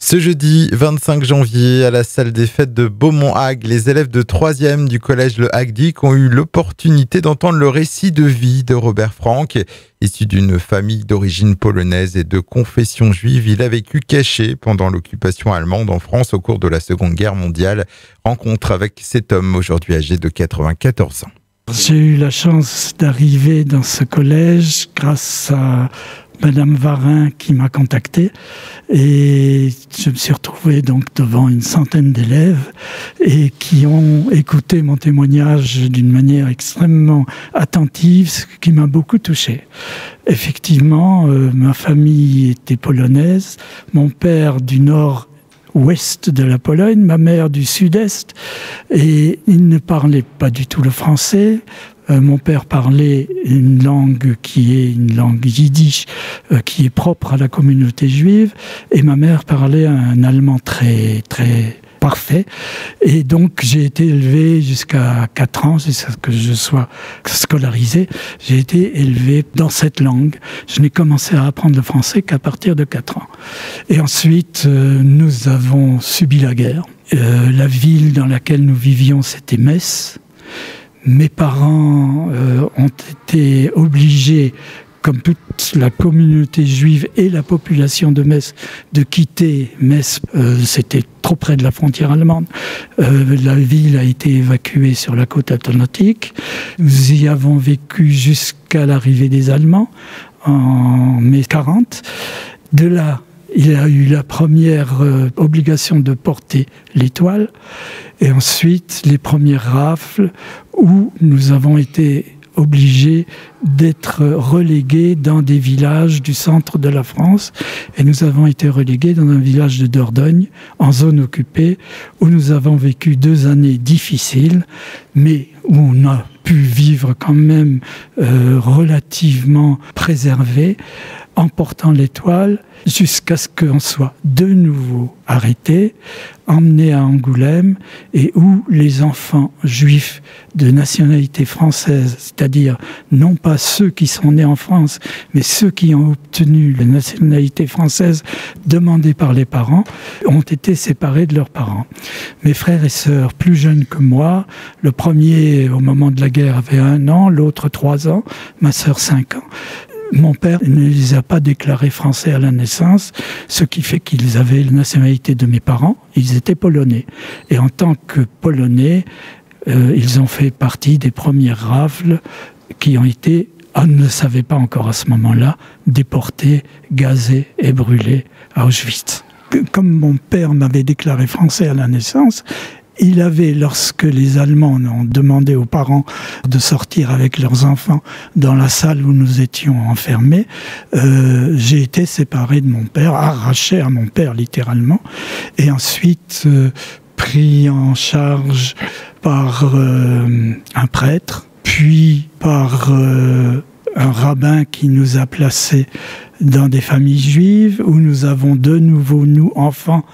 Ce jeudi 25 janvier, à la salle des fêtes de Beaumont-Hague, les élèves de 3e du collège Le Haguedic ont eu l'opportunité d'entendre le récit de vie de Robert Frank. Issu d'une famille d'origine polonaise et de confession juive, il a vécu caché pendant l'occupation allemande en France au cours de la Seconde Guerre mondiale. Rencontre avec cet homme aujourd'hui âgé de 94 ans. J'ai eu la chance d'arriver dans ce collège grâce à Madame Varin qui m'a contacté et je me suis retrouvé donc devant une centaine d'élèves et qui ont écouté mon témoignage d'une manière extrêmement attentive, ce qui m'a beaucoup touché. Effectivement, ma famille était polonaise, mon père du nord-ouest de la Pologne, ma mère du sud-est, et ils ne parlaient pas du tout le français. Mon père parlait une langue qui est une langue yiddish, qui est propre à la communauté juive, et ma mère parlait un allemand très, très parfait. Et donc, j'ai été élevé jusqu'à 4 ans, jusqu'à ce que je sois scolarisé. J'ai été élevé dans cette langue. Je n'ai commencé à apprendre le français qu'à partir de 4 ans. Et ensuite, nous avons subi la guerre. La ville dans laquelle nous vivions, c'était Metz. Mes parents ont été obligés, comme toute la communauté juive et la population de Metz, de quitter Metz. C'était trop près de la frontière allemande. La ville a été évacuée sur la côte atlantique. Nous y avons vécu jusqu'à l'arrivée des Allemands en mai 40. De là, il a eu la première obligation de porter l'étoile et ensuite les premières rafles où nous avons été obligés d'être relégués dans des villages du centre de la France et nous avons été relégués dans un village de Dordogne en zone occupée où nous avons vécu 2 années difficiles mais où on a pu vivre quand même relativement préservé en portant l'étoile jusqu'à ce qu'on soit de nouveau arrêté, emmené à Angoulême et où les enfants juifs de nationalité française, c'est-à-dire non pas ceux qui sont nés en France, mais ceux qui ont obtenu la nationalité française demandée par les parents, ont été séparés de leurs parents. Mes frères et sœurs plus jeunes que moi, le premier au moment de la guerre avait 1 an, l'autre 3 ans, ma sœur 5 ans. Mon père ne les a pas déclarés français à la naissance, ce qui fait qu'ils avaient la nationalité de mes parents, ils étaient polonais. Et en tant que polonais, ils ont fait partie des premières rafles qui ont été, on ne le savait pas encore à ce moment-là, déportés, gazés et brûlés à Auschwitz. Comme mon père m'avait déclaré français à la naissance, il avait, lorsque les Allemands ont demandé aux parents de sortir avec leurs enfants dans la salle où nous étions enfermés, j'ai été séparé de mon père, arraché à mon père littéralement, et ensuite pris en charge par un prêtre, puis par un rabbin qui nous a placés dans des familles juives où nous avons de nouveau, nous, enfants,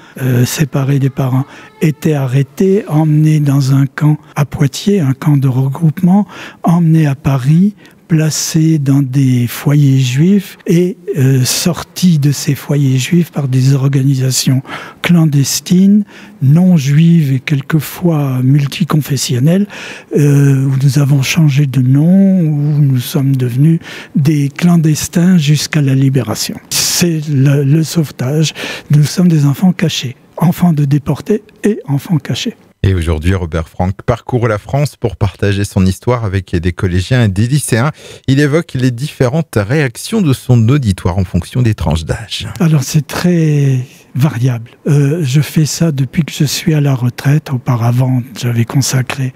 séparés des parents, été arrêtés, emmenés dans un camp à Poitiers, un camp de regroupement, emmenés à Paris, placés dans des foyers juifs et sortis de ces foyers juifs par des organisations clandestines, non juives et quelquefois multiconfessionnelles, où nous avons changé de nom, où nous sommes devenus des clandestins jusqu'à la libération. C'est le sauvetage. Nous sommes des enfants cachés, enfants de déportés et enfants cachés. Et aujourd'hui, Robert Frank parcourt la France pour partager son histoire avec des collégiens et des lycéens. Il évoque les différentes réactions de son auditoire en fonction des tranches d'âge. Alors c'est très variable. Je fais ça depuis que je suis à la retraite. Auparavant, j'avais consacré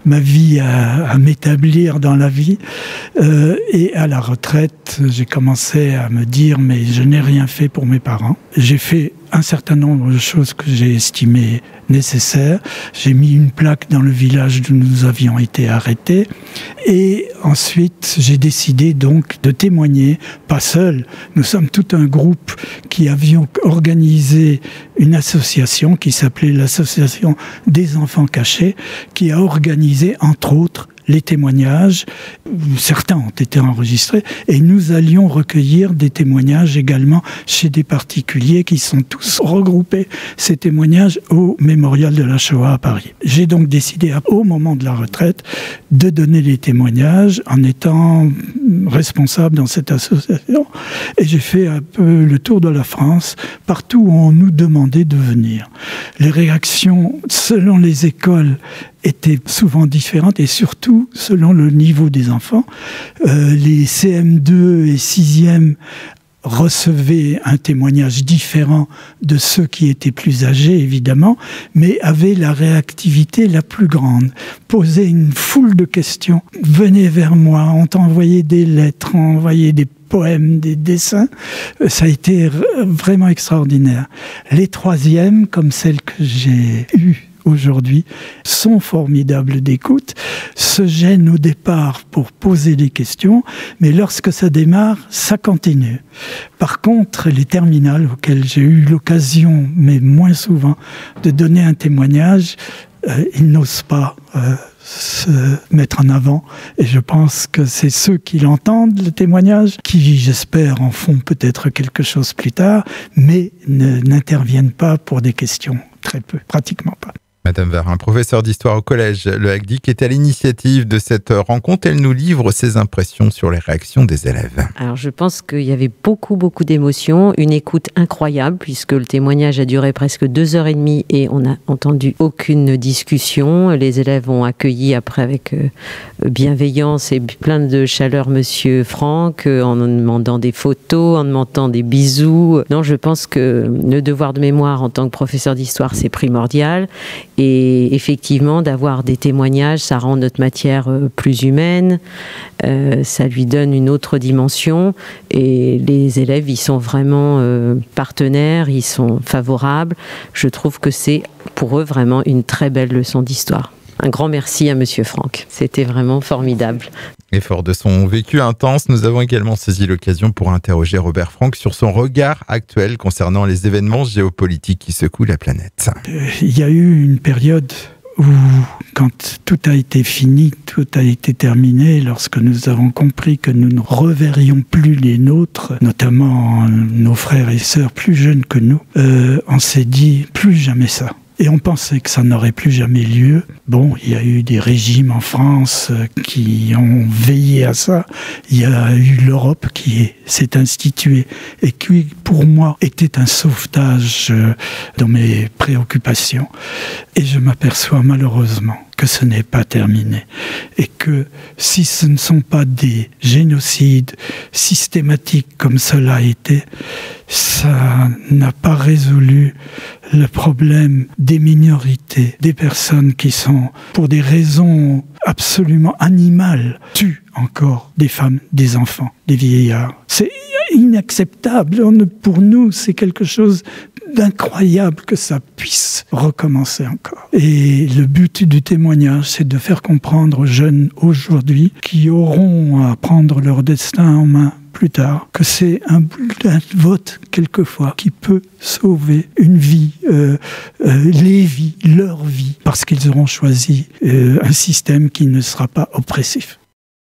ma vie à m'établir dans la vie. Et à la retraite, j'ai commencé à me dire « mais je n'ai rien fait pour mes parents ». J'ai fait un certain nombre de choses que j'ai estimées nécessaires. J'ai mis une plaque dans le village où nous avions été arrêtés. Et ensuite, j'ai décidé donc de témoigner, pas seul. Nous sommes tout un groupe qui avions organisé une association qui s'appelait l'Association des enfants cachés, qui a organisé, entre autres, les témoignages. Certains ont été enregistrés et nous allions recueillir des témoignages également chez des particuliers qui sont tous regroupés, ces témoignages, au Mémorial de la Shoah à Paris. J'ai donc décidé, au moment de la retraite, de donner les témoignages en étant responsable dans cette association. Et j'ai fait un peu le tour de la France, partout où on nous demandait de venir. Les réactions, selon les écoles, étaient souvent différentes et surtout selon le niveau des enfants. Les CM2 et 6e recevaient un témoignage différent de ceux qui étaient plus âgés, évidemment, mais avaient la réactivité la plus grande. Posaient une foule de questions. Venez vers moi, on t'a envoyé des lettres, on envoyé des poèmes, des dessins. Ça a été vraiment extraordinaire. Les 3e, comme celle que j'ai eue aujourd'hui, sont formidables d'écoute, se gênent au départ pour poser des questions, mais lorsque ça démarre, ça continue. Par contre, les terminales auxquelles j'ai eu l'occasion, mais moins souvent, de donner un témoignage, ils n'osent pas se mettre en avant. Et je pense que c'est ceux qui l'entendent, le témoignage, qui, j'espère, en font peut-être quelque chose plus tard, mais n'interviennent pas pour des questions. Très peu, pratiquement pas. Madame Varin, professeure d'histoire au collège Le Hagdic, est à l'initiative de cette rencontre. Elle nous livre ses impressions sur les réactions des élèves. Alors je pense qu'il y avait beaucoup d'émotions, une écoute incroyable puisque le témoignage a duré presque 2h30 et on n'a entendu aucune discussion. Les élèves ont accueilli après avec bienveillance et plein de chaleur Monsieur Franck en demandant des photos, en demandant des bisous. Non, je pense que le devoir de mémoire en tant que professeur d'histoire, c'est primordial. Et effectivement, d'avoir des témoignages, ça rend notre matière plus humaine, ça lui donne une autre dimension. Et les élèves, ils sont vraiment partenaires, ils sont favorables. Je trouve que c'est pour eux vraiment une très belle leçon d'histoire. Un grand merci à Monsieur Franck. C'était vraiment formidable. Et fort de son vécu intense, nous avons également saisi l'occasion pour interroger Robert Franck sur son regard actuel concernant les événements géopolitiques qui secouent la planète. Il y a eu une période où, quand tout a été fini, tout a été terminé, lorsque nous avons compris que nous ne reverrions plus les nôtres, notamment nos frères et sœurs plus jeunes que nous, on s'est dit plus jamais ça. Et on pensait que ça n'aurait plus jamais lieu. Bon, il y a eu des régimes en France qui ont veillé à ça. Il y a eu l'Europe qui s'est instituée et qui, pour moi, était un sauvetage dans mes préoccupations. Et je m'aperçois malheureusement que ce n'est pas terminé. Et que si ce ne sont pas des génocides systématiques comme cela a été, ça n'a pas résolu le problème des minorités, des personnes qui sont, pour des raisons absolument animales, tuent encore des femmes, des enfants, des vieillards. C'est inacceptable. Pour nous, c'est quelque chose d'incroyable que ça puisse recommencer encore. Et le but du témoignage, c'est de faire comprendre aux jeunes aujourd'hui qui auront à prendre leur destin en main plus tard, que c'est un vote, quelquefois, qui peut sauver une vie, les vies, leur vie, parce qu'ils auront choisi un système qui ne sera pas oppressif.